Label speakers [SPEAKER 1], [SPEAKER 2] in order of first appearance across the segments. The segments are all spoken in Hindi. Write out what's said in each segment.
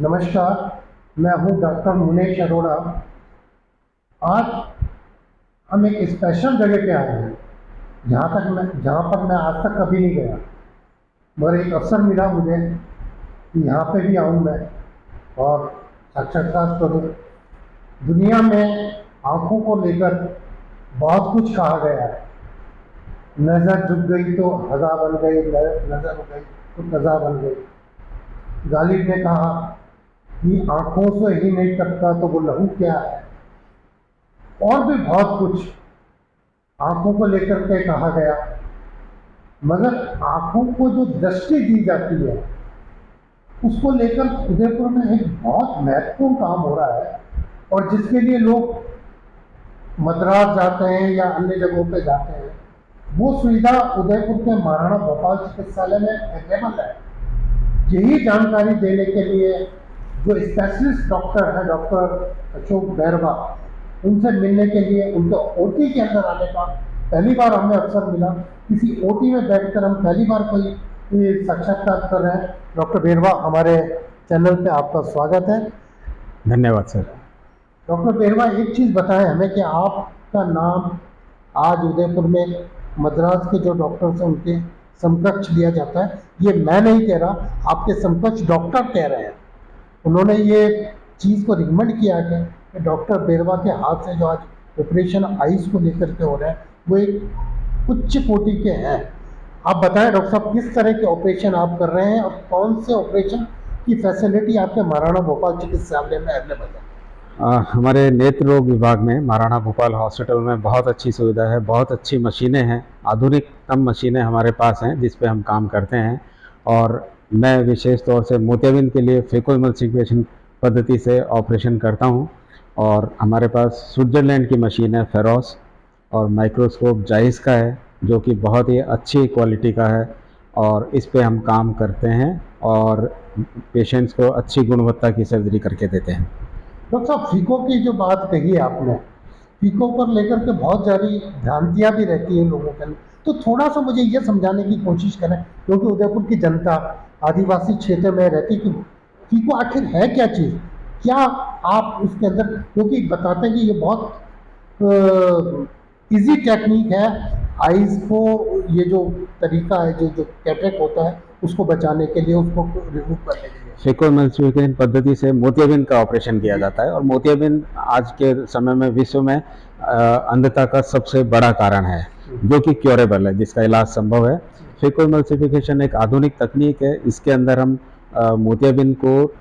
[SPEAKER 1] नमस्कार, मैं हूं डॉक्टर मुनेश अरोड़ा। आज हम एक स्पेशल जगह पे आए हैं जहाँ पर मैं आज तक कभी नहीं गया, मगर एक अवसर मिला मुझे कि यहाँ पे भी आऊँ मैं और साक्षात्कार करूँ। दुनिया में आँखों को लेकर बहुत कुछ कहा गया है। नज़र झुक गई तो हज़ा बन गई, नज़र हो गई तो कज़ा बन गई। गालिब ने कहा कि आंखों से ही नहीं टपका तो वो लहू क्या है। और भी बहुत कुछ आंखों को लेकर के कहा गया, मगर आंखों को जो दृष्टि दी जाती है उसको लेकर उदयपुर में एक बहुत महत्वपूर्ण काम हो रहा है, और जिसके लिए लोग मद्रास जाते हैं या अन्य जगहों पे जाते हैं। वो सुविधा उदयपुर के महाराणा भोपाल चिकित्सालय में अवेलेबल है। यही जानकारी देने के लिए जो स्पेशलिस्ट डॉक्टर है, डॉक्टर अशोक बैरवा, उनसे मिलने के लिए, उनको ओटी के अंदर आने का पहली बार हमें अवसर मिला। किसी ओटी में बैठकर हम पहली बार कोई साक्षात्कार कर रहे हैं। डॉक्टर बैरवा, हमारे चैनल पे आपका स्वागत है।
[SPEAKER 2] धन्यवाद सर।
[SPEAKER 1] डॉक्टर बैरवा, एक चीज़ बताएं हमें कि आपका नाम आज उदयपुर में मद्रास के जो डॉक्टर्स हैं उनके समकक्ष लिया जाता है। ये मैं नहीं कह रहा, आपके समकक्ष डॉक्टर कह रहे हैं। उन्होंने ये चीज़ को रिकमेंड किया है कि डॉक्टर बैरवा के हाथ से जो आज ऑपरेशन आइज़ को लेकर के हो रहे हैं वो एक उच्च कोटि के हैं। आप बताएं डॉक्टर साहब, किस तरह के ऑपरेशन आप कर रहे हैं और कौन से ऑपरेशन की फैसिलिटी आपके महाराणा भोपाल चिकित्सालय में अवेलेबल है?
[SPEAKER 2] हमारे नेत्र रोग विभाग में महाराणा भोपाल हॉस्पिटल में बहुत अच्छी सुविधा है, बहुत अच्छी मशीनें हैं, आधुनिकतम मशीनें हमारे पास हैं जिस पे हम काम करते हैं। और मैं विशेष तौर से मोतियाबिंद के लिए फेको इमल्सिफिकेशन पद्धति से ऑपरेशन करता हूं। और हमारे पास स्विट्ज़रलैंड की मशीन है फेरोस, और माइक्रोस्कोप जाइस का है जो कि बहुत ही अच्छी क्वालिटी का है, और इस पे हम काम करते हैं और पेशेंट्स को अच्छी गुणवत्ता की सर्जरी करके देते हैं।
[SPEAKER 1] डॉक्टर साहब, फीको की जो बात कही है आपने, फीको पर लेकर के बहुत सारी भ्रांतियाँ भी रहती हैं लोगों के अंदर, तो थोड़ा सा मुझे ये समझाने की कोशिश करें, क्योंकि उदयपुर की जनता आदिवासी क्षेत्र में रहती कि फीको आखिर है क्या चीज़, क्या आप उसके अंदर, क्योंकि बताते हैं कि ये बहुत इजी टेक्निक है आइज़ को, ये जो तरीका है, जो कैटरेक्ट होता है उसको बचाने के लिए, उसको रिमूव करने के लिए।
[SPEAKER 2] फेको इमल्सिफिकेशन पद्धति से मोतियाबिंद का ऑपरेशन किया जाता है, और मोतियाबिंद आज के समय में विश्व में अंधता का सबसे बड़ा कारण है जो कि क्योरेबल है, जिसका इलाज संभव है। फेको इमल्सिफिकेशन एक आधुनिक तकनीक है। इसके अंदर हम मोतियाबिंद को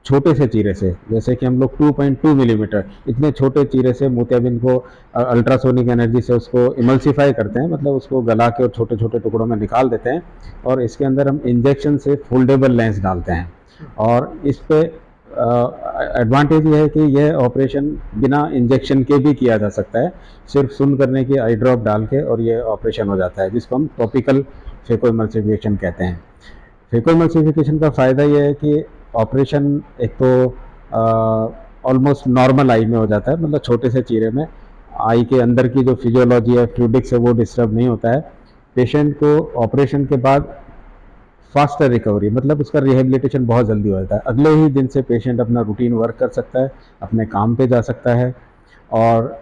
[SPEAKER 2] छोटे से चीरे से, जैसे कि हम लोग 2.2 मिलीमीटर इतने छोटे चीरे से मोतियाबिंद को अल्ट्रासोनिक एनर्जी से उसको इमल्सिफाई करते हैं, मतलब उसको गला के और छोटे छोटे टुकड़ों में निकाल देते हैं। और इसके अंदर हम इंजेक्शन से फोल्डेबल लेंस डालते हैं। और इस पे एडवांटेज ये है कि यह ऑपरेशन बिना इंजेक्शन के भी किया जा सकता है, सिर्फ सुन्न करने की आई ड्रॉप डाल के और ये ऑपरेशन हो जाता है, जिसको हम टॉपिकल फेको इमल्सिफिकेशन कहते हैं। फेको इमल्सिफिकेशन का फ़ायदा ये है कि ऑपरेशन एक तो ऑलमोस्ट नॉर्मल आई में हो जाता है, मतलब छोटे से चीरे में आई के अंदर की जो फिजियोलॉजी है, फ्लूइडिक्स है, वो डिस्टर्ब नहीं होता है। पेशेंट को ऑपरेशन के बाद फास्टर रिकवरी, मतलब उसका रिहेबिलिटेशन बहुत जल्दी हो जाता है। अगले ही दिन से पेशेंट अपना रूटीन वर्क कर सकता है, अपने काम पे जा सकता है। और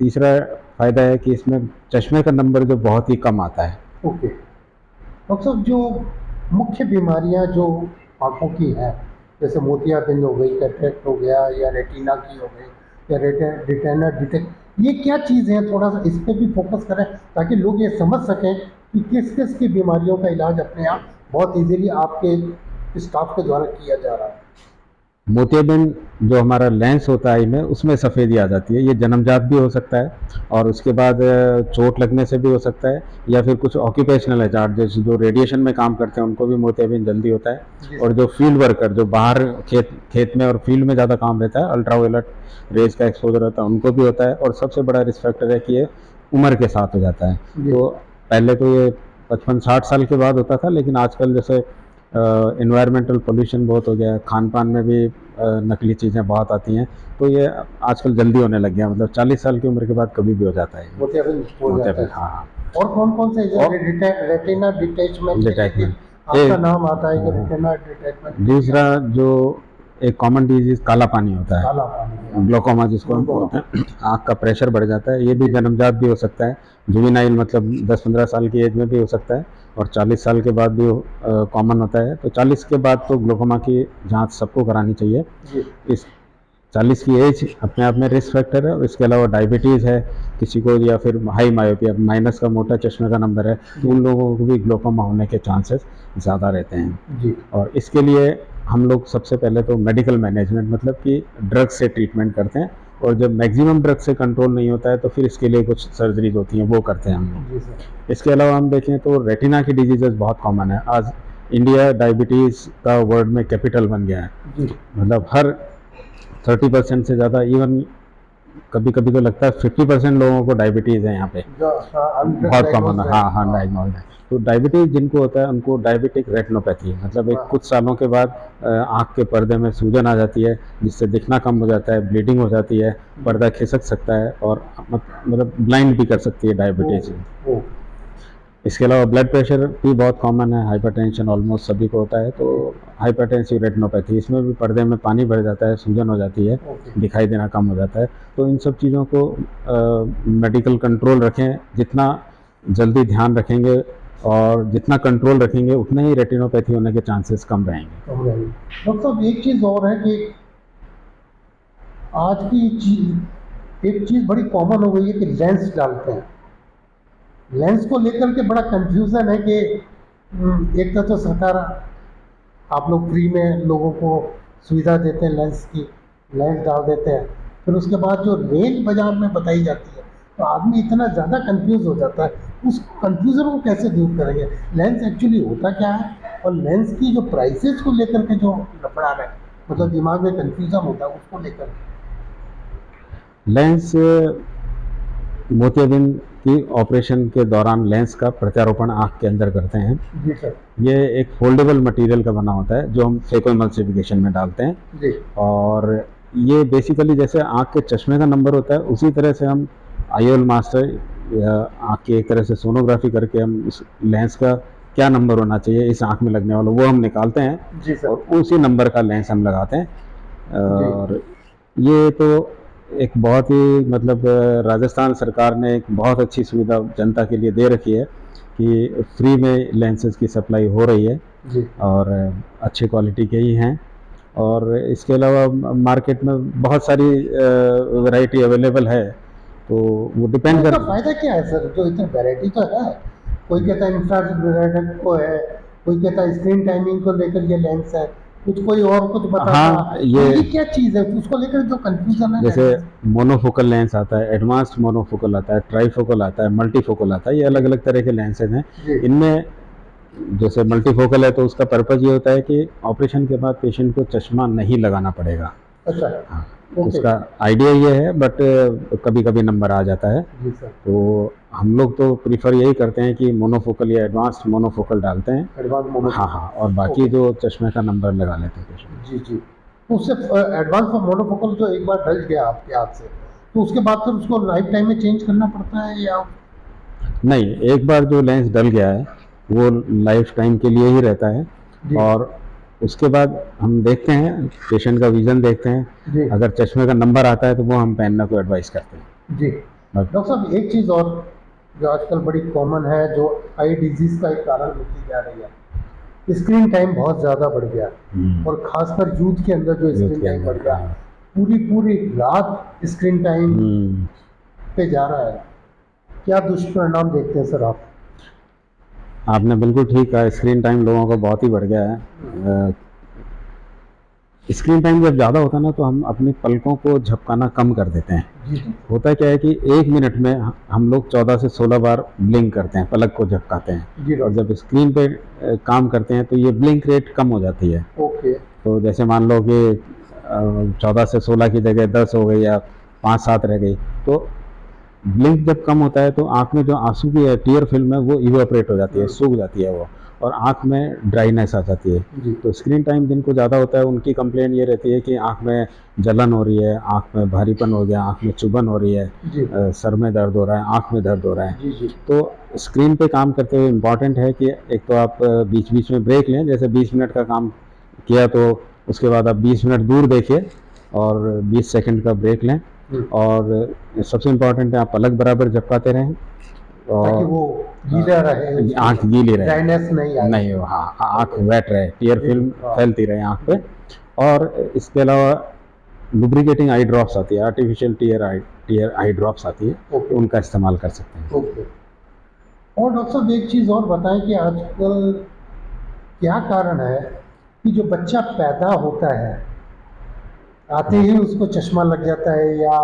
[SPEAKER 2] तीसरा फ़ायदा है कि इसमें चश्मे का नंबर जो बहुत ही कम आता है।
[SPEAKER 1] ओके डॉक्टर साहब, जो मुख्य बीमारियां जो आँखों की हैं, जैसे मोतियाबिंद हो गई, कैटरेक्ट हो गया, या रेटिना की हो गई, या रेटिना डिटेक्ट, ये क्या चीज़ है? थोड़ा सा इस पर भी फोकस करें ताकि लोग ये समझ सकें कि किस किस की बीमारियों का इलाज अपने आप बहुत इजीली आपके स्टाफ के द्वारा किया जा रहा है।
[SPEAKER 2] मोतियाबिंद जो हमारा लेंस होता है आई में, उसमें सफ़ेदी आ जाती है। ये जन्मजात भी हो सकता है, और उसके बाद चोट लगने से भी हो सकता है, या फिर कुछ ऑक्यूपेशनल हजार्ड जैसे जो रेडिएशन में काम करते हैं उनको भी मोतियाबिंद जल्दी होता है। और जो फील्ड वर्कर जो बाहर खेत में और फील्ड में ज़्यादा काम रहता है, अल्ट्रावायलेट रेज का एक्सपोजर होता है, उनको भी होता है। और सबसे बड़ा रिस्क फैक्टर है कि ये उम्र के साथ हो जाता है। तो पहले तो ये 55-60 साल के बाद होता था, लेकिन आजकल जैसे इन्वायरमेंटल पोल्यूशन बहुत हो गया है, खान पान में भी नकली चीज़ें बहुत आती हैं, तो ये आजकल जल्दी होने लग गया, मतलब 40 साल की उम्र के बाद कभी भी हो जाता है।
[SPEAKER 1] मोतियाबिंद हो जाता है।
[SPEAKER 2] हाँ।
[SPEAKER 1] और कौन कौन से रेटिना डिटैचमेंट
[SPEAKER 2] डिटैचमेंट
[SPEAKER 1] आपका नाम आता है कि रेटिना डिटैचमेंट?
[SPEAKER 2] दूसरा जो एक कॉमन डिजीज काला पानी होता है,
[SPEAKER 1] काला पानी।
[SPEAKER 2] ग्लोकोमा जिसको हम बोलते हैं। आँख का प्रेशर बढ़ जाता है, ये भी जन्मजात भी हो सकता है, जुवेनाइल मतलब 10-15 साल की एज में भी हो सकता है, और 40 साल के बाद भी कॉमन होता है। तो 40 के बाद तो ग्लोकोमा की जांच सबको करानी चाहिए।
[SPEAKER 1] जी।
[SPEAKER 2] इस 40 की एज अपने आप में रिस्क फैक्टर है, और इसके अलावा डायबिटीज़ है किसी को, या फिर हाई मायोपिया, माइनस का मोटा चश्मे का नंबर है, तो उन लोगों को भी ग्लोकोमा होने के चांसेस ज़्यादा रहते हैं।
[SPEAKER 1] जी।
[SPEAKER 2] और इसके लिए हम लोग सबसे पहले तो मेडिकल मैनेजमेंट मतलब कि ड्रग से ट्रीटमेंट करते हैं, और जब मैक्सिमम ड्रग से कंट्रोल नहीं होता है तो फिर इसके लिए कुछ सर्जरीज होती हैं, वो करते हैं हम लोग।
[SPEAKER 1] जी सर।
[SPEAKER 2] इसके अलावा हम देखें तो रेटिना की डिजीजेस बहुत कॉमन है। आज इंडिया डायबिटीज़ का वर्ल्ड में कैपिटल बन गया है।
[SPEAKER 1] जी।
[SPEAKER 2] मतलब हर 30% से ज़्यादा, इवन कभी कभी तो लगता है 50% लोगों को डायबिटीज़ है यहाँ पे, बहुत कॉमन है। हाँ हाँ, डायग्नोज है। तो डायबिटीज़ जिनको होता है उनको डायबिटिक रेटिनोपैथी, मतलब एक कुछ सालों के बाद आँख के पर्दे में सूजन आ जाती है, जिससे दिखना कम हो जाता है, ब्लीडिंग हो जाती है, पर्दा खिसक सकता है, और मतलब ब्लाइंड भी कर सकती है डायबिटीज़। इसके अलावा ब्लड प्रेशर भी बहुत कॉमन है, हाइपरटेंशन ऑलमोस्ट सभी को होता है। तो हाइपरटेंसिव रेटिनोपैथी, इसमें भी पर्दे में पानी भर जाता है, सूजन हो जाती है, दिखाई देना कम हो जाता है। तो इन सब चीज़ों को मेडिकल कंट्रोल रखें, जितना जल्दी ध्यान रखेंगे और जितना कंट्रोल रखेंगे उतना ही रेटिनोपैथी होने के चांसेस कम रहेंगे।
[SPEAKER 1] डॉक्टर साहब एक चीज़ और है कि आज की चीज, एक चीज़ बड़ी कॉमन हो गई है कि लेंस डालते हैं। लेंस को लेकर के बड़ा कंफ्यूजन है कि एक तो सरकार, आप लोग फ्री में लोगों को सुविधा देते हैं लेंस की, लेंस डाल देते हैं, फिर उसके बाद जो रेंज बाजार में बताई जाती है तो आदमी इतना ज़्यादा कंफ्यूज हो जाता है। उस कंफ्यूजन को कैसे दूर करेंगे? लेंस एक्चुअली होता क्या है, और लेंस की जो प्राइसेस को लेकर के जो लफड़ा है, मतलब दिमाग में कंफ्यूजन होता है उसको लेकर।
[SPEAKER 2] लेंस मोतियाबिंद की ऑपरेशन के दौरान लेंस का प्रत्यारोपण आँख के अंदर करते हैं।
[SPEAKER 1] जी सर।
[SPEAKER 2] ये एक फोल्डेबल मटेरियल का बना होता है जो हम फेकोएमल्सिफिकेशन में डालते हैं।
[SPEAKER 1] जी।
[SPEAKER 2] और ये बेसिकली जैसे आँख के चश्मे का नंबर होता है, उसी तरह से हम आईओल मास्टर या आँख की एक तरह से सोनोग्राफी करके हम इस लेंस का क्या नंबर होना चाहिए इस आँख में लगने वाला, वो हम निकालते हैं।
[SPEAKER 1] जी सर।
[SPEAKER 2] और उसी नंबर का लेंस हम लगाते हैं। और ये तो एक बहुत ही मतलब राजस्थान सरकार ने एक बहुत अच्छी सुविधा जनता के लिए दे रखी है कि फ्री में लेंसेज की सप्लाई हो रही है।
[SPEAKER 1] जी।
[SPEAKER 2] और अच्छी क्वालिटी के ही हैं। और इसके अलावा मार्केट में बहुत सारी वैरायटी अवेलेबल है, तो वो डिपेंड
[SPEAKER 1] इसका
[SPEAKER 2] कर।
[SPEAKER 1] फायदा क्या है सर? जो इतनी वैरायटी तो है, कोई कहता है इंफ्रारेड को है, कोई कहता है स्क्रीन टाइमिंग को लेकर ये लेंस है, कुछ कोई और कुछ बताता
[SPEAKER 2] हाँ,
[SPEAKER 1] है।
[SPEAKER 2] ये
[SPEAKER 1] क्या चीज़ है उसको लेकर जो कंफ्यूजन है?
[SPEAKER 2] जैसे मोनोफोकल लेंस आता है, एडवांस्ड मोनोफोकल आता है, ट्राईफोकल आता है, मल्टीफोकल आता है, ये अलग अलग तरह के लेंसेज हैं।
[SPEAKER 1] जी।
[SPEAKER 2] इनमें जैसे मल्टीफोकल है तो उसका पर्पज़ ये होता है कि ऑपरेशन के बाद पेशेंट को चश्मा नहीं लगाना पड़ेगा।
[SPEAKER 1] अच्छा।
[SPEAKER 2] हाँ,
[SPEAKER 1] ओके।
[SPEAKER 2] उसका आइडिया ये है, बट कभी कभी नंबर आ जाता है।
[SPEAKER 1] जी सर।
[SPEAKER 2] तो हम लोग तो प्रीफर यही करते हैं कि मोनोफोकल या एडवांस्ड मोनोफोकल डालते हैं।
[SPEAKER 1] Advance mono.
[SPEAKER 2] हाँ हाँ, और बाकी
[SPEAKER 1] ओके।
[SPEAKER 2] जो चश्मे का नंबर लगा लेते हैं पेशेंट।
[SPEAKER 1] जी जी। तो उससे एडवांस मोनोफोकल जो एक बार डल गया आपके हाथ से, तो उसके बाद फिर उसको लाइफ टाइम में चेंज करना पड़ता है या?
[SPEAKER 2] नहीं, एक बार जो लेंस डल गया है वो लाइफ टाइम के लिए ही रहता है।
[SPEAKER 1] जी।
[SPEAKER 2] और उसके बाद हम देखते हैं, पेशेंट का विज़न देखते हैं,
[SPEAKER 1] जी।
[SPEAKER 2] अगर चश्मे का नंबर आता है तो वो हम पहनने को एडवाइस करते हैं।
[SPEAKER 1] जी। डॉक्टर साहब एक चीज़ और जो आजकल बड़ी कॉमन है, जो आई डिजीज़ का एक कारण होती जा रही है, स्क्रीन टाइम बहुत ज़्यादा बढ़ गया, और ख़ासकर यूथ के अंदर जो स्क्रीन टाइम बढ़ गया, पूरी पूरी रात स्क्रीन टाइम पे जा रहा है। क्या दुष्परिणाम देखते हैं सर आप?
[SPEAKER 2] आपने बिल्कुल ठीक कहा, स्क्रीन टाइम लोगों का बहुत ही बढ़ गया है। स्क्रीन टाइम जब ज़्यादा होता है ना तो हम अपनी पलकों को झपकाना कम कर देते हैं।
[SPEAKER 1] जी।
[SPEAKER 2] होता क्या है कि 1 मिनट में हम लोग 14 से 16 बार ब्लिंक करते हैं, पलक को झपकाते हैं।
[SPEAKER 1] जी।
[SPEAKER 2] और जब स्क्रीन पे काम करते हैं तो ये ब्लिंक रेट कम हो जाती है।
[SPEAKER 1] ओके।
[SPEAKER 2] तो जैसे मान लो कि 14 से 16 की जगह 10 हो गई या 5-7 रह गई, तो ब्लिंक जब कम होता है तो आँख में जो आंसू की टीयर फिल्म है वो इवेपोरेट हो जाती है, सूख जाती है वो, और आँख में ड्राइनेस आ जाती है।
[SPEAKER 1] जी।
[SPEAKER 2] तो स्क्रीन टाइम जिनको ज़्यादा होता है उनकी कंप्लेंट ये रहती है कि आँख में जलन हो रही है, आँख में भारीपन हो गया, आँख में चुभन हो रही है,
[SPEAKER 1] जी।
[SPEAKER 2] सर में दर्द हो रहा है, आँख में दर्द हो रहा है।
[SPEAKER 1] जी जी।
[SPEAKER 2] तो स्क्रीन पे काम करते हुए इम्पॉर्टेंट है कि एक तो आप बीच बीच में ब्रेक लें, जैसे 20 मिनट का काम किया तो उसके बाद आप 20 मिनट दूर देखिए और 20 सेकंड का ब्रेक लें। और सबसे इम्पोर्टेंट है आप पलक बराबर झपकाते रहें
[SPEAKER 1] ताकि
[SPEAKER 2] और
[SPEAKER 1] वो गीला रहे,
[SPEAKER 2] आँख गीली रहे,
[SPEAKER 1] ड्राइनेस नहीं आए।
[SPEAKER 2] नहीं हो, हाँ आँख वेट रहे, टीयर फिल्म
[SPEAKER 1] हाँ।
[SPEAKER 2] फैलती रहे आँख पे। और इसके अलावा लुब्रिकेटिंग आई ड्रॉप्स आती है, आर्टिफिशियल टीयर आई ड्रॉप्स आती है,
[SPEAKER 1] ओके।
[SPEAKER 2] उनका इस्तेमाल कर सकते हैं।
[SPEAKER 1] ओके। और डॉक्टर साहब एक चीज़ और बताएं कि आजकल क्या कारण है कि जो बच्चा पैदा होता है आते ही उसको चश्मा लग जाता है, या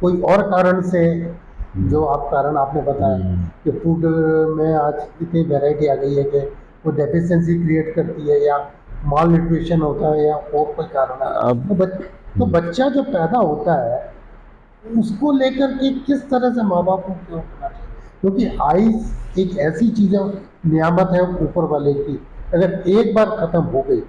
[SPEAKER 1] कोई और कारण से, जो आप कारण आपने बताया कि फूड में आज इतनी वैरायटी आ गई है कि वो डेफिशिएंसी क्रिएट करती है, या माल न्यूट्रिशन होता है, या और कोई कारण है।
[SPEAKER 2] अब
[SPEAKER 1] तो बच्चा जो पैदा होता है उसको लेकर के किस तरह से माँ बाप को क्यों करना चाहिए, क्योंकि आइज एक ऐसी चीज़ है, नियामत है ऊपर वाले की, अगर एक बार ख़त्म हो गई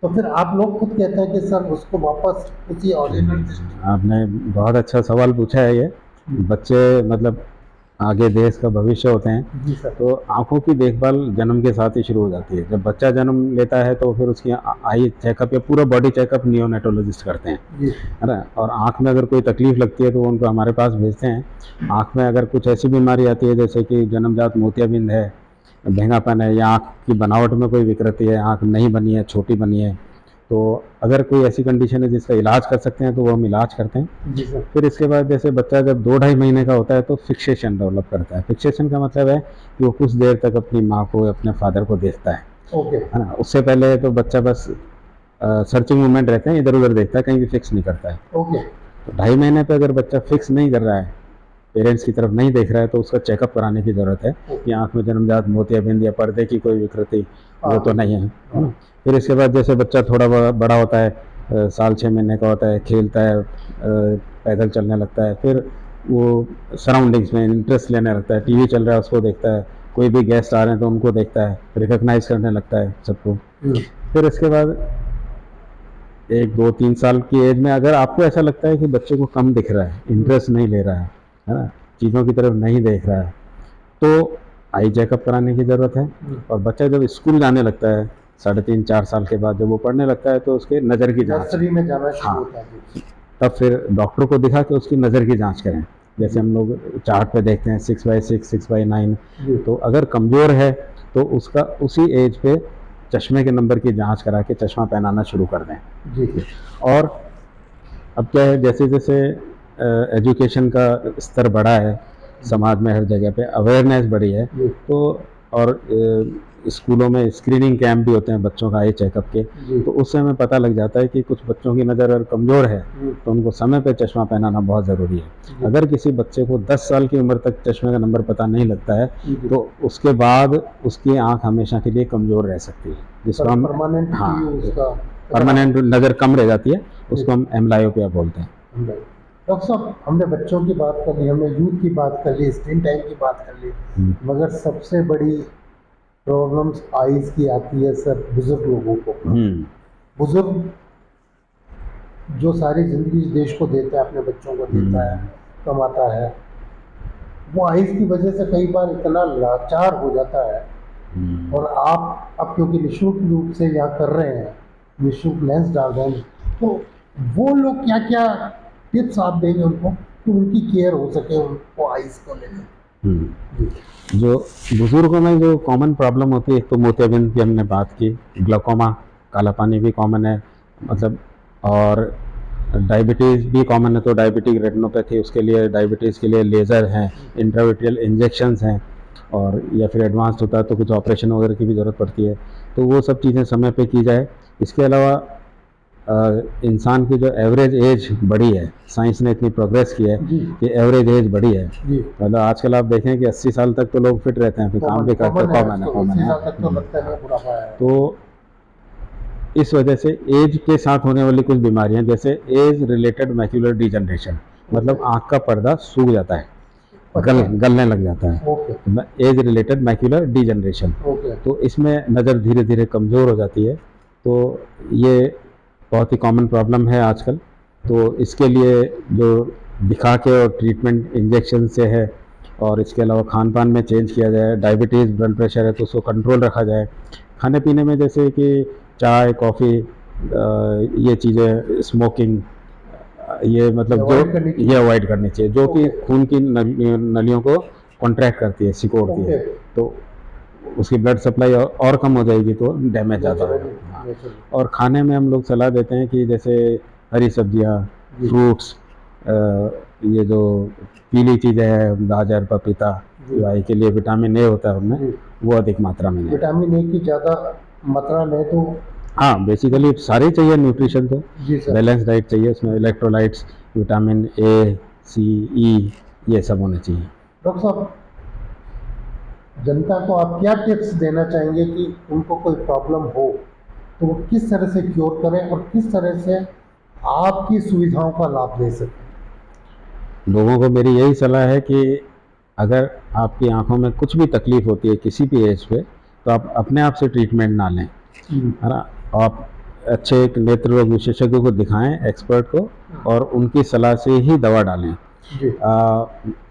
[SPEAKER 1] तो फिर आप लोग खुद कहते हैं कि सर उसको वापस उसी ओरिजिनल सिस्टम।
[SPEAKER 2] आपने बहुत अच्छा सवाल पूछा है। ये बच्चे मतलब आगे देश का भविष्य होते हैं,
[SPEAKER 1] जी सर।
[SPEAKER 2] तो आंखों की देखभाल जन्म के साथ ही शुरू हो जाती है। जब बच्चा जन्म लेता है तो फिर उसकी आई चेकअप या पूरा बॉडी चेकअप नियोनेटोलॉजिस्ट करते हैं,
[SPEAKER 1] जी।
[SPEAKER 2] है ना। और आँख में अगर कोई तकलीफ लगती है तो वो उनको हमारे पास भेजते हैं। आँख में अगर कुछ ऐसी बीमारी आती है जैसे कि जन्मजात मोतियाबिंद है, भेंगापन है, या आँख की बनावट में कोई विकृति है, आँख नहीं बनी है, छोटी बनी है, तो अगर कोई ऐसी कंडीशन है जिसका इलाज कर सकते हैं तो वो हम इलाज करते हैं।
[SPEAKER 1] जी सर।
[SPEAKER 2] फिर इसके बाद जैसे बच्चा जब 2-2.5 महीने का होता है तो फिक्सेशन डेवलप करता है। फिक्सेशन का मतलब है कि वो कुछ देर तक अपनी माँ को, अपने फादर को देखता है
[SPEAKER 1] ओके।
[SPEAKER 2] है ना। उससे पहले तो बच्चा बस सर्चिंग मूवमेंट रहते हैं, इधर उधर देखता है, कहीं भी फिक्स नहीं करता है।
[SPEAKER 1] ओके।
[SPEAKER 2] तो 2.5 महीने पे अगर बच्चा फिक्स नहीं कर रहा है, पेरेंट्स की तरफ नहीं देख रहा है, तो उसका चेकअप कराने की ज़रूरत है कि आँख में जन्मजात मोतियाबिंद या पर्दे की कोई विकृति वो तो नहीं है, है ना। फिर इसके बाद जैसे बच्चा थोड़ा बड़ा होता है, साल 6 महीने का होता है, खेलता है, पैदल चलने लगता है, फिर वो सराउंडिंग्स में इंटरेस्ट लेने लगता है, टीवी चल रहा है उसको देखता है, कोई भी गेस्ट आ रहे हैं तो उनको देखता है, रिकॉग्नाइज करने लगता है सबको। फिर इसके बाद 1, 2, 3 साल की एज में अगर आपको ऐसा लगता है कि बच्चे को कम दिख रहा है, इंटरेस्ट नहीं ले रहा है ना, चीज़ों की तरफ नहीं देख रहा है, तो आई चेकअप कराने की ज़रूरत है। और बच्चा जब स्कूल जाने लगता है 3.5-4 साल के बाद, जब वो पढ़ने लगता है तो उसके नज़र की जाँच,
[SPEAKER 1] नर्सरी में जाना शुरू
[SPEAKER 2] हाँ,
[SPEAKER 1] होता है।
[SPEAKER 2] तब फिर डॉक्टर को दिखा के उसकी नज़र की जांच करें। जैसे हम लोग चार्ट पे देखते हैं 6/6, 6/9, तो अगर कमज़ोर है तो उसका उसी एज पे चश्मे के नंबर की जांच करा के चश्मा पहनाना शुरू कर दें।
[SPEAKER 1] जी।
[SPEAKER 2] और अब क्या है, जैसे जैसे एजुकेशन का स्तर बढ़ा है, समाज में हर जगह पे अवेयरनेस बढ़ी है, तो और स्कूलों में स्क्रीनिंग कैंप भी होते हैं बच्चों का आई चेकअप के, तो उससे हमें पता लग जाता है कि कुछ बच्चों की नज़र अगर कमज़ोर है तो उनको समय पे चश्मा पहनाना बहुत ज़रूरी है। अगर किसी बच्चे को 10 साल की उम्र तक चश्मे का नंबर पता नहीं लगता है तो उसके बाद उसकी आँख हमेशा के लिए कमज़ोर रह सकती है, जिसको हम
[SPEAKER 1] परमानेंट,
[SPEAKER 2] हाँ
[SPEAKER 1] उसका
[SPEAKER 2] परमानेंट नज़र कम रह जाती है, उसको हम एम्ब्लायोपिया बोलते हैं।
[SPEAKER 1] डॉक्टर साहब हमने बच्चों की बात कर ली, हमने यूथ की बात कर ली, स्क्रीन टाइम की बात कर ली, मगर सबसे बड़ी प्रॉब्लम्स आईज की आती है सर बुजुर्ग लोगों को। बुजुर्ग जो सारी जिंदगी इस देश को देता है, अपने बच्चों को देता है, कमाता है, वो आईज की वजह से कई बार इतना लाचार हो जाता है। और आप अब क्योंकि निःशुल्क रूप से यहाँ कर रहे हैं, निःशुल्क लेंस डाल रहे हैं, तो वो लोग क्या क्या टिप्स आप देंगे उनको कि उनकी केयर हो सके, उनको आईज को लेकर।
[SPEAKER 2] जो बुजुर्गों में जो कॉमन प्रॉब्लम होती है, एक तो मोतियाबिंद की हमने बात की, ग्लाकोमा काला पानी भी कॉमन है, मतलब, और डायबिटीज़ भी कॉमन है। तो डायबिटिक रेटिनोपैथी, उसके लिए डायबिटीज़ के लिए लेज़र हैं, इंट्राविट्रियल इंजेक्शंस हैं, और या फिर एडवांस्ड होता है तो कुछ ऑपरेशन वगैरह की भी ज़रूरत पड़ती है, तो वो सब चीज़ें समय पे की जाए। इसके अलावा इंसान की जो एवरेज एज बढ़ी है, साइंस ने इतनी प्रोग्रेस की है कि एवरेज एज बढ़ी है। मतलब आजकल आप देखें कि 80 साल तक तो लोग फिट रहते हैं, फिर काम भी करते हैं, कॉमन है। तो इस वजह से एज के साथ होने वाली कुछ बीमारियां, जैसे एज रिलेटेड मैक्यूलर डिजनरेशन, मतलब आँख का पर्दा सूख जाता है, गलने लग जाता है, एज रिलेटेड मैक्यूलर डिजनरेशन। तो इसमें नज़र धीरे धीरे कमज़ोर हो जाती है, तो ये बहुत ही कॉमन प्रॉब्लम है आजकल। तो इसके लिए जो दिखा के और ट्रीटमेंट इंजेक्शन से है, और इसके अलावा खान पान में चेंज किया जाए, डायबिटीज़ ब्लड प्रेशर है तो उसको कंट्रोल रखा जाए, खाने पीने में जैसे कि चाय कॉफ़ी ये चीज़ें स्मोकिंग ये मतलब
[SPEAKER 1] Avoid करनी
[SPEAKER 2] जो ये अवॉइड करनी चाहिए जो कि
[SPEAKER 1] Okay.
[SPEAKER 2] खून की नलियों को कॉन्ट्रैक्ट करती है, सिकोड़ती है।
[SPEAKER 1] Okay.
[SPEAKER 2] तो उसकी ब्लड सप्लाई और कम हो जाएगी तो डैमेज ज़्यादा होगा। हाँ। और खाने में हम लोग सलाह देते हैं कि जैसे हरी सब्जियाँ,
[SPEAKER 1] जी।
[SPEAKER 2] फ्रूट्स, ये जो पीली चीज़ें हैं, गाजर, पपीता,
[SPEAKER 1] जी।
[SPEAKER 2] वाई के लिए विटामिन ए होता है उनमें,
[SPEAKER 1] जी।
[SPEAKER 2] वो अधिक मात्रा में लें।
[SPEAKER 1] विटामिन ए की ज़्यादा मात्रा में तो
[SPEAKER 2] हाँ, बेसिकली सारे चाहिए न्यूट्रिशन तो,
[SPEAKER 1] जी सर।
[SPEAKER 2] बैलेंस डाइट चाहिए, उसमें इलेक्ट्रोलाइट्स, विटामिन ए, सी, ई ये सब होने चाहिए।
[SPEAKER 1] डॉक्टर साहब, जनता को आप क्या टिप्स देना चाहेंगे कि उनको कोई प्रॉब्लम हो तो वो किस तरह से क्योर करें और किस तरह से आपकी सुविधाओं का लाभ ले सकें?
[SPEAKER 2] लोगों को मेरी यही सलाह है कि अगर आपकी आंखों में कुछ भी तकलीफ होती है किसी भी एज पे, तो आप अपने आप से ट्रीटमेंट ना लें, है ना। आप अच्छे एक नेत्र रोग विशेषज्ञ को दिखाएं, एक्सपर्ट को, और उनकी सलाह से ही दवा डालें।
[SPEAKER 1] जी।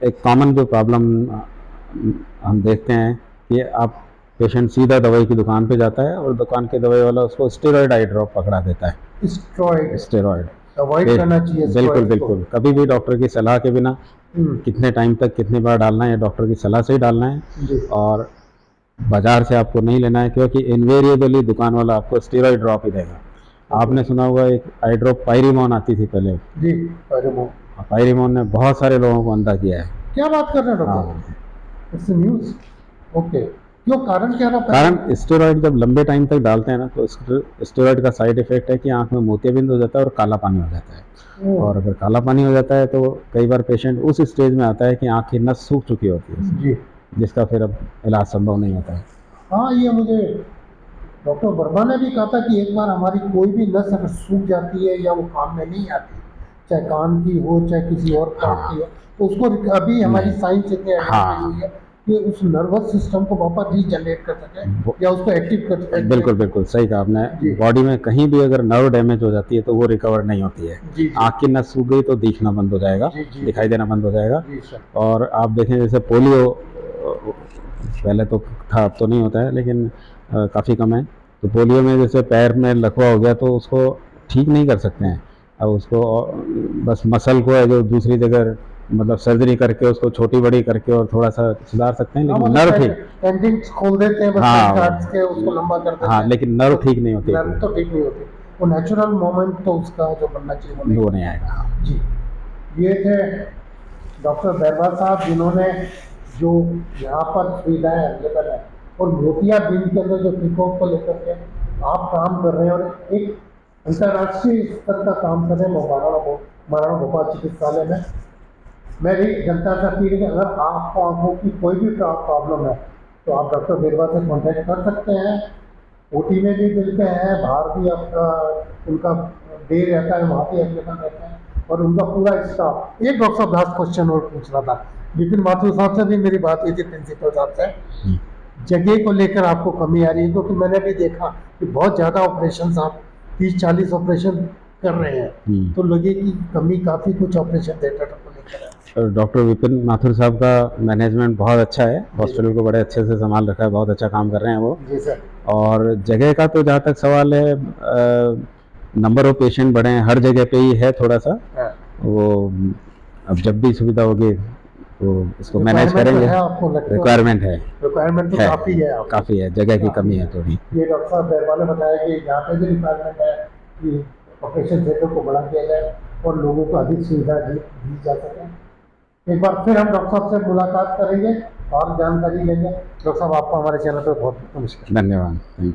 [SPEAKER 2] एक कॉमन जो प्रॉब्लम हम देखते हैं कि आप पेशेंट सीधा दवाई की दुकान पे जाता है और दुकान के दवाई वाला उसको स्टेरॉयड आई ड्रॉप पकड़ा देता है।
[SPEAKER 1] स्टेरॉइड
[SPEAKER 2] स्टेरॉयड
[SPEAKER 1] अवॉइड करना चाहिए
[SPEAKER 2] बिल्कुल
[SPEAKER 1] स्टेरॉइड को।
[SPEAKER 2] बिल्कुल, कभी भी डॉक्टर की सलाह के बिना कितने टाइम तक कितनी बार डालना है, डॉक्टर की सलाह से ही डालना है।
[SPEAKER 1] जी।
[SPEAKER 2] और बाजार से आपको नहीं लेना है, क्योंकि इन्वेरिएबली दुकान वाला आपको स्टेरॉयड ड्रॉप ही देगा। आपने सुना होगा एक आई ड्रॉप पायरिमोन आती थी पहले,
[SPEAKER 1] जी। पायरिमोन।
[SPEAKER 2] पायरिमोन ने बहुत सारे लोगों को अंधा किया है।
[SPEAKER 1] क्या बात कर रहे हैं
[SPEAKER 2] हाँ,
[SPEAKER 1] डॉक्टर? It's news. ओके, क्यों, कारण क्या रहा?
[SPEAKER 2] कारण स्टेरॉयड जब लंबे टाइम तक डालते हैं ना, तो स्टेरॉयड का साइड इफेक्ट है कि आंख में मोतियाबिंद हो जाता है और काला पानी हो जाता है। और अगर काला पानी हो जाता है तो कई बार पेशेंट उस स्टेज में आता है कि आँख की नस सूख चुकी होती है,
[SPEAKER 1] जी।
[SPEAKER 2] जिसका फिर अब इलाज संभव नहीं होता है।
[SPEAKER 1] हाँ, ये मुझे डॉक्टर वर्मा ने भी कहा था कि एक बार हमारी कोई भी नस अगर सूख जाती है या वो काम में नहीं आती, चाहे कान की हो चाहे किसी और पार्ट की हो, तो उसको अभी हमारी साइंस इतनी एडवांस हुई है कि उस नर्वस सिस्टम को वापस रीजनरेट कर सके या उसको एक्टिव कर सके।
[SPEAKER 2] बिल्कुल बिल्कुल सही कहा
[SPEAKER 1] जी।
[SPEAKER 2] आपने। बॉडी में कहीं भी अगर नर्व डैमेज हो जाती है तो वो रिकवर नहीं होती है।
[SPEAKER 1] जी।
[SPEAKER 2] आँख की नस सूख गई तो दिखना बंद हो जाएगा,
[SPEAKER 1] जी, जी,
[SPEAKER 2] दिखाई देना बंद हो जाएगा।
[SPEAKER 1] जी सर।
[SPEAKER 2] और आप देखें जैसे पोलियो पहले तो था, अब तो नहीं होता है, लेकिन काफ़ी कम है। तो पोलियो में जैसे पैर में लकवा हो गया तो उसको ठीक नहीं कर सकते हैं। अब उसको बस मसल को है जो दूसरी जगह मतलब सर्जरी करके उसको छोटी बड़ी करके और थोड़ा सा सुधार सकते हैं, लेकिन नर्व ठीक,
[SPEAKER 1] टेंडिंग्स खोल देते हैं बस,
[SPEAKER 2] हाँ,
[SPEAKER 1] काट के उसको लंबा कर देते
[SPEAKER 2] हाँ,
[SPEAKER 1] हैं।
[SPEAKER 2] लेकिन नर्व ठीक नहीं होती,
[SPEAKER 1] नर्व तो ठीक नहीं होती, वो नेचुरल मोमेंट तो उसका जो बनना चाहिए
[SPEAKER 2] वो नहीं आएगा।
[SPEAKER 1] जी। ये थे डॉक्टर बैरवा साहब, जिन्होंने जो यहाँ पर सुविधाएं अवेलेबल है और मोतियाबिंद के अंदर जो टिकों को लेकर के आप काम कर रहे हैं और एक अंतर्राष्ट्रीय स्तर का काम कर रहे हैं महाराणा भोपाल चिकित्सालय में। मैं भी जनता से अपील है कि अगर आपको आंखों की कोई भी प्रॉब्लम है तो आप डॉक्टर बैरवा से कॉन्टैक्ट कर सकते हैं। ओटी में भी मिलते हैं, बाहर भी आपका उनका डे रहता है, वहाँ भी अवेलेबल रहते हैं और उनका पूरा स्टाफ। एक डॉक्टर साहब लास्ट क्वेश्चन और पूछना था, विपिन माथुर साहब से भी मेरी बात हुई थी, प्रिंसिपल साहब से। जगह को लेकर आपको कमी आ रही है, क्योंकि मैंने भी देखा कि बहुत ज़्यादा ऑपरेशन आप 30-40 ऑपरेशन कर रहे हैं, तो लगे कि कमी काफ़ी कुछ ऑपरेशन थिएटर को लेकर है।
[SPEAKER 2] डॉक्टर विपिन माथुर साहब का मैनेजमेंट बहुत अच्छा है, हॉस्पिटल को बड़े अच्छे से संभाल रखा है, बहुत अच्छा काम कर रहे हैं वो।
[SPEAKER 1] जी सर।
[SPEAKER 2] और जगह का तो जहाँ तक सवाल है, नंबर ऑफ पेशेंट बढ़े हैं, हर जगह पे ही है थोड़ा सा, वो अब जब भी सुविधा होगी तो इसको मैनेज करेंगे। रिक्वायरमेंट है,
[SPEAKER 1] रिक्वायरमेंट तो
[SPEAKER 2] काफ़ी है, जगह की कमी है थोड़ी।
[SPEAKER 1] ये डॉक्टर साहब बैरवा ने बताया कि यहाँ पे भी रिक्वायरमेंट है कि ऑपरेशन थिएटर को बढ़ा दिया जाए और लोगों को अधिक सुविधा दी जा सके। एक बार फिर हम डॉक्टर साहब से मुलाकात करेंगे और जानकारी लेंगे। डॉक्टर साहब, आपको हमारे चैनल पर बहुत बहुत नमस्कार।
[SPEAKER 2] धन्यवाद।